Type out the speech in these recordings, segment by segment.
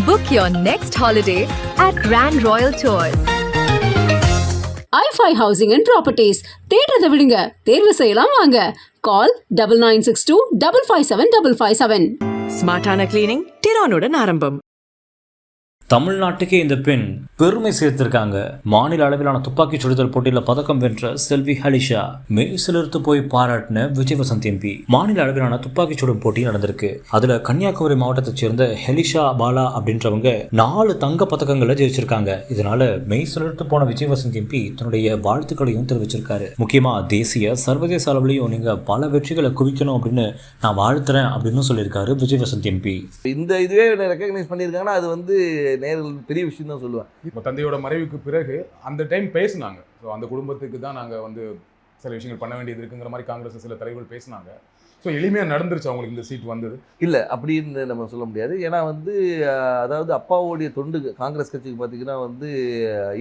Book your next holiday at Grand Royal Tours. i5 Housing and Properties. தேடுறதை விடுங்க, தேர்வு செய்யலாம் வாங்க. Call 9962 557 557. ஸ்மார்ட்டான கிளீனிங் டிரானுடன் ஆரம்பம். தமிழ்நாட்டுக்கே இந்த பெண் பெருமை சேர்த்திருக்காங்க. மாநில அளவிலான துப்பாக்கி சுடுதல் போட்டியில் பதக்கம் வென்ற செல்வி ஹலிஷா மெய்சிலிருந்து போய் பாராட்டின விஜய் வசந்த் எம்பி. மாநில அளவிலான துப்பாக்கி சுடும் போட்டி நடந்திருக்கு. அதுல கன்னியாகுமரி மாவட்டத்தை சேர்ந்த ஹெலிஷா பாலா அப்படின்றவங்க 4 தங்க பதக்கங்களை ஜெயிச்சிருக்காங்க. இதனால மெய்சிலிருந்து போன விஜய் வசந்த் எம்பி தன்னுடைய வாழ்த்துக்களையும் தெரிவிச்சிருக்காரு. முக்கியமா தேசிய சர்வதேச அளவிலையும் நீங்க பல வெற்றிகளை குவிக்கணும் அப்படின்னு நான் வாழ்த்துறேன் அப்படின்னு சொல்லியிருக்காரு விஜய் வசந்த் எம்பி. இந்த இதுவே ரெக்கக்னைஸ் பண்ணியிருக்காங்கன்னா அது வந்து நேரில் பெரிய விஷயம் தான் சொல்லுவேன். இப்போ தந்தையோட மறைவுக்கு பிறகு அந்த டைம் பேசினாங்க. ஸோ அந்த குடும்பத்துக்கு தான் நாங்கள் வந்து சில விஷயங்கள் பண்ண வேண்டியது இருக்குங்கிற மாதிரி காங்கிரஸ் சில தலைவர்கள் பேசினாங்க. ஸோ எளிமையாக நடந்துருச்சு அவங்களுக்கு இந்த சீட் வந்தது. இல்லை அப்படின்னு நம்ம சொல்ல முடியாது. ஏன்னா வந்து அதாவது அப்பாவோடைய தொண்டு காங்கிரஸ் கட்சிக்கு பார்த்திங்கன்னா வந்து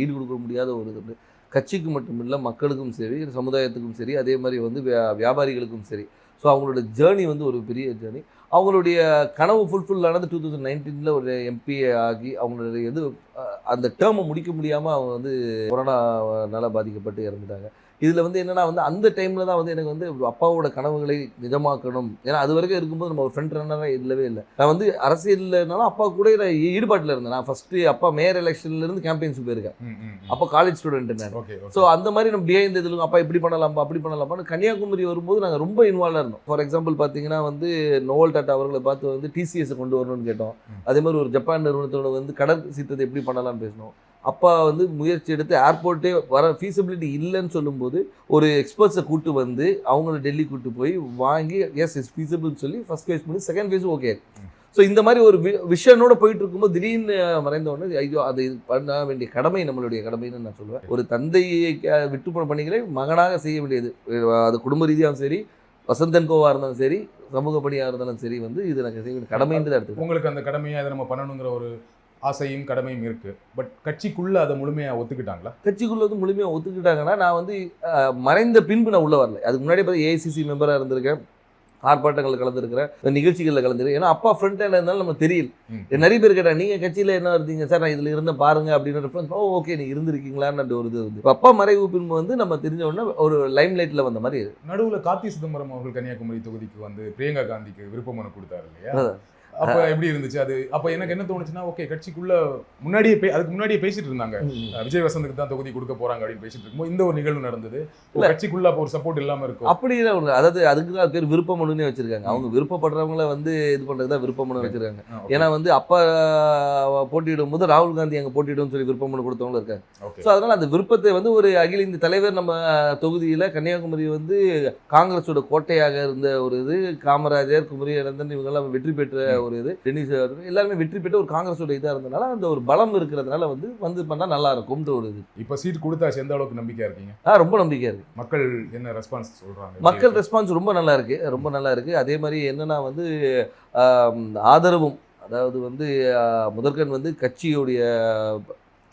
ஈடு கொடுக்க முடியாத ஒரு தொண்டு. கட்சிக்கு மட்டும் இல்லை, மக்களுக்கும் சரி, சமுதாயத்துக்கும் சரி, அதே மாதிரி வந்து வியாபாரிகளுக்கும் சரி. ஸோ அவங்களோட ஜேர்னி வந்து ஒரு பெரிய ஜேர்னி. அவங்களுடைய கனவு ஃபுல்ஃபில் ஆனது 2019 ஒரு எம்பி ஆகி அவங்களுடைய அந்த டேர்மை முடிக்க முடியாமல் அவங்க வந்து கொரோனாவால் பாதிக்கப்பட்டு இறந்துட்டாங்க. இதில் வந்து என்னென்னா வந்து அந்த டைமில் தான் வந்து எனக்கு வந்து அப்பாவோட கனவுகளை நிஜமாக்கணும். ஏன்னா அது வரைக்கும் இருக்கும்போது நம்ம ஒரு ஃப்ரண்ட் ரன்னராக இல்லவே இல்லை. நான் வந்து அரசியல்னாலும் அப்பா கூட நான் ஈடுபாட்டில் இருந்தேன். நான் ஃபஸ்ட்டு அப்பா மேயர் எலெக்ஷன்லேருந்து கேம்பெயின்ஸ் போயிருக்கேன். அப்போ காலேஜ் ஸ்டூடெண்ட் நான். ஸோ அந்த மாதிரி நம்ம பிஹைண்ட் இதில் அப்பா இப்படி பண்ணலாம்ப்பா அப்படி பண்ணலாம்ப்பான்னு கன்னியாகுமரி வரும்போது நாங்கள் ரொம்ப இன்வால்வாக இருந்தோம். ஃபார் எக்ஸாம்பிள் பார்த்தீங்கன்னா வந்து நோவல் டாட்டா அவர்களை பார்த்து வந்து டிசிஎஸை கொண்டு வரணும்னு கேட்டோம். அதே மாதிரி ஒரு ஜப்பான் நிறுவனத்தோட வந்து கடல் சீற்றத்தை எப்படி பண்ணலாம்னு பேசணும். அப்பா வந்து முயற்சி எடுத்து ஏர்போர்ட்டே வர ஃபீஸிபிலிட்டி இல்லைன்னு சொல்லும்போது ஒரு எக்ஸ்பர்ட்ஸை கூட்டு வந்து அவங்கள டெல்லி கூட்டு போய் வாங்கி எஸ் இஸ் ஃபீஸிபிள்னு சொல்லி ஃபஸ்ட் ஃபேஸ் பண்ணி செகண்ட் ஃபேஸும் ஓகே. ஸோ இந்த மாதிரி ஒரு விஷனோட போயிட்டு இருக்கும்போது திடீர்னு மறைந்த உடனே ஐயோ அது பண்ண வேண்டிய கடமை நம்மளுடைய கடமைன்னு நான் சொல்லுவேன். ஒரு தந்தையை விட்டு போன பணிகளை மகனாக செய்ய வேண்டியது. அது குடும்ப ரீதியாகவும் சரி, வசந்தன் கோவாக இருந்தாலும் சரி, சமூக பணியாக இருந்தாலும் சரி, வந்து இது எனக்கு செய்ய வேண்டிய கடமைன்றது எடுத்து உங்களுக்கு அந்த கடமையை அதை நம்ம பண்ணணுங்கிற ஒரு ஆசையும் கடமையும் இருக்கு. பட் கட்சிக்குள்ள அதை முழுமையாக ஒத்துக்கிட்டாங்களா? கட்சிக்குள்ள வந்து முழுமையாக ஒத்துக்கிட்டாங்கன்னா நான் வந்து மறைந்த பின்பு நான் உள்ளே வரல. அதுக்கு முன்னாடி பார்த்து ஏஐசிசி மெம்பராக இருந்திருக்கேன், ஆர்ப்பாட்டங்களில் கலந்துருக்கிறேன், நிகழ்ச்சிகளில் கலந்துருக்கேன். ஏன்னா அப்பா ஃப்ரண்ட் ஹேண்ட் இருந்தாலும் நம்ம தெரியல. நிறைய பேர் கேட்டாங்க நீங்கள் கட்சியில் என்ன இருந்தீங்க சார், நான் இதில் இருந்த பாருங்க அப்படின்னு ரெஃபரன்ஸ். ஓகே நீ இருந்திருக்கீங்களான்னு ஒரு இது வந்து அப்பா மறைவு பின்பு வந்து நம்ம தெரிஞ்ச உடனே ஒரு லைம் லைட்டில் வந்த மாதிரி. நடுவில் கார்த்தி சிதம்பரம் அவர்கள் கன்னியாகுமரி தொகுதிக்கு வந்து பிரியங்கா காந்திக்கு விருப்ப மனு கொடுத்தாரு இல்லையா? அப்போ எப்படி இருந்துச்சு அது? அப்போ எனக்கு என்ன தோணுச்சுன்னா, ஓகே கட்சிக்குள்ள அதுக்கு முன்னாடியே பேசிட்டு இருந்தாங்க விஜய் வசந்துக்கு தான் தொகுதி கொடுக்க போறாங்க அப்படின்னு பேசிட்டு இருக்கும்போது இந்த ஒரு நிகழ்வு நடந்தது. கட்சிக்குள்ள அப்போ ஒரு சப்போர்ட் இல்லாம இருக்கும் அப்படி இல்லை. அதாவது அதுக்கு தான் பேர் விருப்ப மனுன்னே வச்சிருக்காங்க. அவங்க விருப்பப்படுறவங்கள வந்து இது பண்றது தான் விருப்ப மனு வச்சிருக்காங்க. ஏன்னா வந்து அப்பா போட்டியிடும் போது ராகுல் காந்தி அங்கே போட்டியிடும் சொல்லி விருப்ப மனு கொடுத்தவங்களும் இருக்காங்க. ஸோ அதனால அந்த விருப்பத்தை வந்து ஒரு அகில இந்திய தலைவர் நம்ம தொகுதியில் கன்னியாகுமரி வந்து காங்கிரஸோட கோட்டையாக இருந்த ஒரு இது, காமராஜர், குமரி அனந்தன் இவங்கெல்லாம் வெற்றி பெற்ற ஒரு இது, டென்னிஸ் எல்லாருமே வெற்றி பெற்ற ஒரு காங்கிரஸோட இதாக இருந்தனால அந்த ஒரு பலம் இருக்கிறதுனால வந்து பண்ணால் நல்லா இருக்கும்ன்ற ஒரு இது. இப்போ சீட் கொடுத்தாச்சு, எந்த அளவுக்கு நம்பிக்கையா இருக்கீங்க? ரொம்ப நம்பிக்கையா இருக்கு. மக்கள் என்ன ரெஸ்பான்ஸ் சொல்றாங்க? மக்கள் ரெஸ்பான்ஸ் ரொம்ப நல்லா இருக்கு, ரொம்ப நல்லா இருக்கு. அதே மாதிரி என்னன்னா வந்து ஆதரவும், அதாவது வந்து முதற்கண் வந்து கட்சியோடைய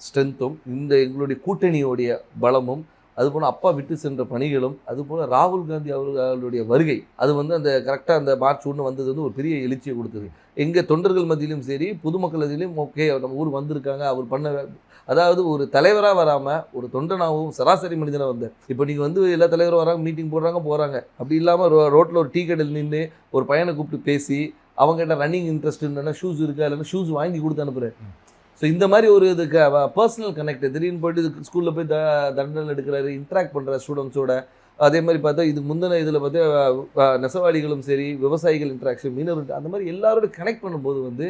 ஸ்ட்ரென்த்தும் இந்த எங்களுடைய கூட்டணியோடைய பலமும், அதுபோல் அப்பா விட்டு சென்ற பணிகளும், அதுபோல் ராகுல் காந்தி அவர்களுடைய வருகை, அது வந்து அந்த கரெக்டாக அந்த மார்ச் 1 வந்தது வந்து ஒரு பெரிய எழுச்சியை கொடுத்தது. எங்கள் தொண்டர்கள் மத்தியிலும் சரி, பொதுமக்கள் மத்தியிலும் ஓகே நம்ம ஊர் வந்திருக்காங்க, அவர் பண்ண அதாவது ஒரு தலைவராக வராமல் ஒரு தொண்டனாகவும் சராசரி மனிதனாக வந்தார். இப்போ நீங்கள் வந்து எல்லா தலைவரும் வராங்க, மீட்டிங் போடுறாங்க. அப்படி இல்லாமல் ரோட்டில் ஒரு டீ கடையில் நின்று ஒரு பையனை கூப்பிட்டு பேசி அவங்ககிட்ட ரன்னிங் இன்ட்ரெஸ்ட் இல்லைன்னா ஷூஸ் இருக்கா, இல்லைன்னா ஷூஸ் வாங்கி கொடுத்து அனுப்புகிறேன். ஸோ இந்த மாதிரி ஒரு இதுக்கு பர்சனல் கனெக்ட், திடீர்னு போய்ட்டு ஸ்கூலில் போய் தண்டனை எடுக்கிறாரு, இன்ட்ராக்ட் பண்ணுற ஸ்டூடெண்ட்ஸோட. அதே மாதிரி பார்த்தா இது முந்தின இதில் பார்த்தா நெசவாளிகளும் சரி, விவசாயிகள் இன்ட்ராக்ஷன், மீனவர், அந்த மாதிரி எல்லாரோட கனெக்ட் பண்ணும்போது வந்து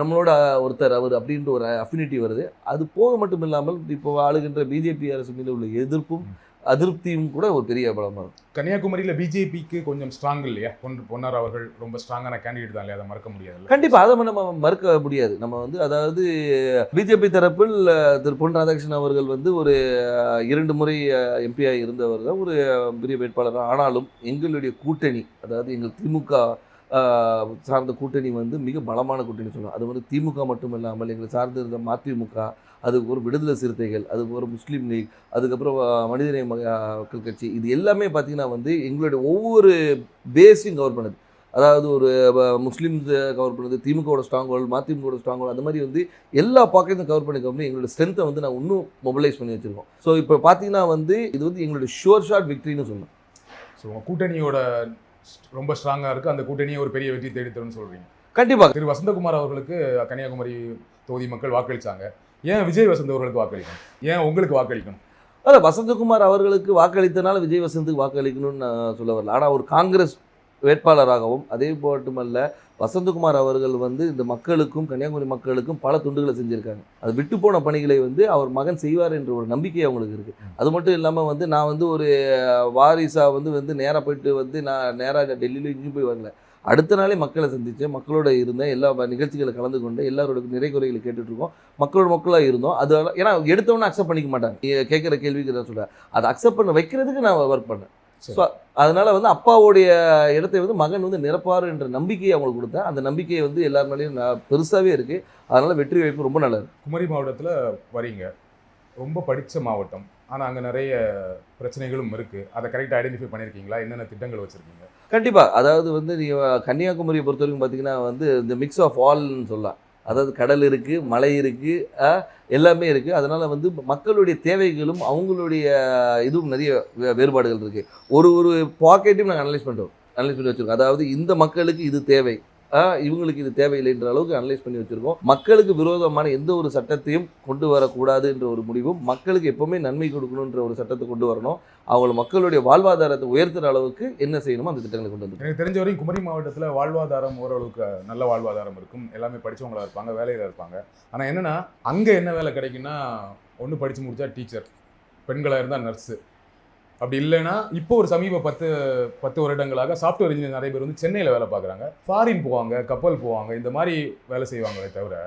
நம்மளோட ஒருத்தர் அவர் அப்படின்ற ஒரு அஃபினிட்டி வருது. அது போக மட்டும் இல்லாமல் இப்போ ஆளுகின்ற பிஜேபி அரசு மீது உள்ள எதிர்ப்பும் அதிருப்தியும் கூட ஒரு பெரிய பலமாக இருக்கும். கன்னியாகுமரியில் பிஜேபிக்கு கொஞ்சம் ஸ்ட்ராங் இல்லையா? பொன்னார் அவர்கள் ரொம்ப ஸ்ட்ராங்கான கேண்டிடேட் தான் இல்லையா? அதை மறக்க முடியாது. கண்டிப்பாக அதை நம்ம மறுக்க முடியாது. நம்ம வந்து அதாவது பிஜேபி தரப்பில் திரு பொன் ராதாகிருஷ்ணன் அவர்கள் வந்து ஒரு 2 முறை எம்பியாக இருந்தவர் தான், ஒரு பெரிய வேட்பாளர். ஆனாலும் எங்களுடைய கூட்டணி, அதாவது எங்கள் திமுக சார்ந்த கூட்டணி வந்து மிக பலமான கூட்டணி சொல்லலாம். அது வந்து திமுக மட்டும் இல்லாமல் எங்களை சார்ந்து இருந்த மதிமுக, அதுக்கு ஒரு விடுதலை சிறுத்தைகள், அதுக்கு ஒரு முஸ்லீம் லீக், அதுக்கப்புறம் மனிதநேய மக்கள் கட்சி, இது எல்லாமே பார்த்திங்கன்னா வந்து எங்களுடைய ஒவ்வொரு பேஸையும் கவர் பண்ணுது. அதாவது ஒரு முஸ்லீம்ஸ் கவர் பண்ணுறது, திமுகவோட ஸ்ட்ராங் ஹோல்டு, மதிமுகவோட ஸ்ட்ராங் ஹோல்டு, அந்த மாதிரி வந்து எல்லா பாக்கெட்டும் கவர் பண்ணி எங்களோட ஸ்ட்ரென்த்தை வந்து நான் இன்னும் மொபிலைஸ் பண்ணி வச்சுருக்கோம். ஸோ இப்போ பார்த்தீங்கன்னா வந்து இது வந்து எங்களோட ஷுவர் ஷாட் விக்ட்ரின்னு சொல்லணும். ஸோ உங்கள் கூட்டணியோட ரொம்ப ஸ்ட்ராங்காக இருக்குது, அந்த கூட்டணியை ஒரு பெரிய வெற்றி தேடித்தரும்னு சொல்கிறீங்க. கண்டிப்பாக திரு வசந்தகுமார் அவர்களுக்கு கன்னியாகுமரி தொகுதி மக்கள் வாக்களித்தாங்க. ஏன் விஜய் வசந்த் அவர்களுக்கு வாக்களிக்கணும்? ஏன் உங்களுக்கு வாக்களிக்கணும்? அதான் வசந்தகுமார் அவர்களுக்கு வாக்களித்தனால விஜய் வசந்துக்கு வாக்களிக்கணும்னு நான் சொல்ல வரல. ஆனால் ஒரு காங்கிரஸ் வேட்பாளராகவும் அதே மட்டுமல்ல வசந்தகுமார் அவர்கள் வந்து இந்த மக்களுக்கும் கன்னியாகுமரி மக்களுக்கும் பல துண்டுகளை செஞ்சுருக்காங்க. அது விட்டு போன பணிகளை வந்து அவர் மகன் செய்வார் என்ற ஒரு நம்பிக்கை அவங்களுக்கு இருக்குது. அது மட்டும் இல்லாமல் வந்து நான் வந்து ஒரு வாரிசாக வந்து நேராக போயிட்டு வந்து நான் நேராக டெல்லியில் இங்கேயும் போய் வரல. அடுத்த நாளே மக்களை சந்தித்தேன், மக்களோட இருந்தேன், எல்லா நிகழ்ச்சிகளை கலந்து கொண்டு எல்லாரோட நிறை குறைகளை கேட்டுட்ருக்கோம், மக்களாக இருந்தோம். அது ஏன்னா எடுத்தவொன்னே அக்செப்ட் பண்ணிக்க மாட்டாங்க. கேட்குற கேள்விக்கு தான் சொல்கிறேன், அதை அக்செப்ட் பண்ண வைக்கிறதுக்கு நான் ஒர்க் பண்ணேன். ஸோ அதனால் வந்து அப்பாவுடைய இடத்தை வந்து மகன் வந்து நிரப்பார் என்ற நம்பிக்கையை அவங்களுக்கு கொடுத்தேன். அந்த நம்பிக்கையை வந்து எல்லார் மேலேயும் பெருசாகவே இருக்குது. அதனால் வெற்றி வாய்ப்பு ரொம்ப நல்லது. குமரி மாவட்டத்தில் வரீங்க, ரொம்ப படித்த மாவட்டம், ஆனால் அங்கே நிறைய பிரச்சனைகளும் இருக்குது. அதை கரெக்டாக ஐடென்டிஃபை பண்ணியிருக்கீங்களா? என்னென்ன திட்டங்கள் வச்சுருக்கீங்க? கண்டிப்பாக. அதாவது வந்து நீங்கள் கன்னியாகுமரியை பொறுத்த வரைக்கும் பார்த்தீங்கன்னா வந்து இந்த மிக்ஸ் ஆஃப் ஆல்னு சொல்லலாம். அதாவது கடல் இருக்குது, மலை இருக்குது, எல்லாமே இருக்குது. அதனால் வந்து மக்களுடைய தேவைகளும் அவங்களுடைய இதுவும் நிறைய வேறுபாடுகள் இருக்குது. ஒரு பாக்கெட்டையும் நாங்கள் அனலைஸ் பண்ணி வச்சுருக்கோம். அதாவது இந்த மக்களுக்கு இது தேவை, இவங்களுக்கு இது தேவையில்லைன்ற அளவுக்கு அனலைஸ் பண்ணி வச்சுருக்கோம். மக்களுக்கு விரோதமான எந்த ஒரு சட்டத்தையும் கொண்டு வரக்கூடாது என்ற ஒரு முடிவும், மக்களுக்கு எப்போவுமே நன்மை கொடுக்கணுன்ற ஒரு சட்டத்தை கொண்டு வரணும். அவங்க மக்களுடைய வாழ்வாதாரத்தை உயர்த்துகிற அளவுக்கு என்ன செய்யணுமோ அந்த திட்டங்களை கொண்டு வந்து. எனக்கு தெரிஞ்ச வரைக்கும் குமரி மாவட்டத்தில் வாழ்வாதாரம் ஓரளவுக்கு நல்ல வாழ்வாதாரம் இருக்கும், எல்லாமே படித்தவங்களாக இருப்பாங்க, வேலையில் இருப்பாங்க. ஆனால் என்னென்னா அங்கே என்ன வேலை கிடைக்குன்னா, ஒன்று படித்து முடித்தா டீச்சர், பெண்களாக இருந்தால் நர்ஸு, அப்படி இல்லைன்னா இப்போ ஒரு சமீப 10 வருடங்களாக சாஃப்ட்வேர் இன்ஜினியர் நிறைய பேர் வந்து சென்னையில் வேலை பார்க்குறாங்க, ஃபாரின் போவாங்க, கப்பல் போவாங்க, இந்த மாதிரி வேலை செய்வாங்களே தவிர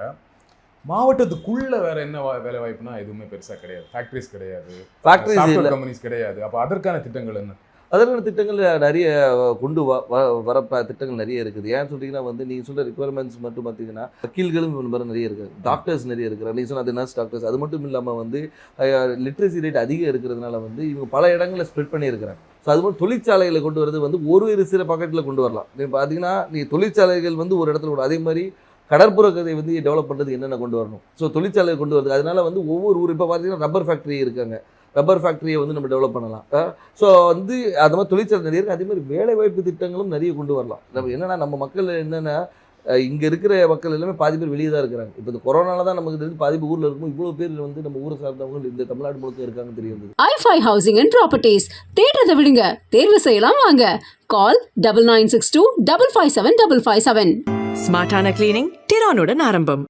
மாவட்டத்துக்குள்ள வேற என்ன வேலை வாய்ப்புனா எதுவுமே பெருசாக கிடையாது. ஃபேக்ட்ரிஸ் கிடையாது, சாஃப்ட்வேர் கம்பெனிஸ் கிடையாது. அப்போ அதற்கான திட்டங்கள் என்ன? அதற்கான திட்டங்கள் நிறைய கொண்டு வர திட்டங்கள் நிறைய இருக்குது. ஏன்னு சொல்லிங்கன்னா வந்து நீங்கள் சொல்கிற ரிக்குவயர்மெண்ட்ஸ் மட்டும் பார்த்தீங்கன்னா வக்கீல்களும் நிறைய இருக்குது, டாக்டர்ஸ் நிறைய இருக்கிறாங்க. நீங்கள் சொன்ன அது நர்ஸ் டாக்டர்ஸ். அது மட்டும் இல்லாமல் வந்து லிட்ரஸி ரேட் அதிகம் இருக்கிறதுனால வந்து இவங்க பல இடங்களில் ஸ்ப்ரெட் பண்ணியிருக்கிறாங்க. ஸோ அது மாதிரி தொழிற்சாலைகளை கொண்டு வரது வந்து ஒரு சில பாக்கெட்டில் கொண்டு வரலாம். நீங்கள் பார்த்தீங்கன்னா நீங்கள் தொழிற்சாலைகள் வந்து ஒரு இடத்துல கூட, அதே மாதிரி கடற்புற கதை வந்து டெவலப் பண்ணுறது என்னென்ன கொண்டு வரணும். ஸோ தொழிற்சாலையை கொண்டு வருது. அதனால வந்து ஒவ்வொரு ஊர் இப்போ பார்த்தீங்கன்னா ரப்பர் ஃபேக்ட்ரி இருக்காங்க, ரப்பர் ஃபேக்ட்ரியை வந்து நம்ம டெவலப் பண்ணலாம். ஸோ வந்து அது மாதிரி தொழிற்சாலை நிறைய இருக்குது. அதே மாதிரி வேலைவாய்ப்பு திட்டங்களும் நிறைய கொண்டு வரலாம். நம்ம என்னென்னா நம்ம மக்கள் என்னென்னா இங்கே இருக்கிற மக்கள் எல்லாமே பாதி பேர் வெளியே தான் இருக்கிறாங்க. இப்போ இந்த கொரோனால தான் நமக்கு தெரிஞ்சு பாதி பேர் ஊரில் இருக்கும். இவ்வளோ பேர் வந்து நம்ம ஊரை சார்ந்தவங்க இந்த தமிழ்நாடு முழுக்க இருக்காங்க தெரியுது. i5 housing and properties. தேடுறதை விடுங்க, தேர்வு செய்யலாம் வாங்க. கால் 9962 557 557. ஸ்மார்ட்டான கிளீனிங் டிரானுடன் ஆரம்பம்.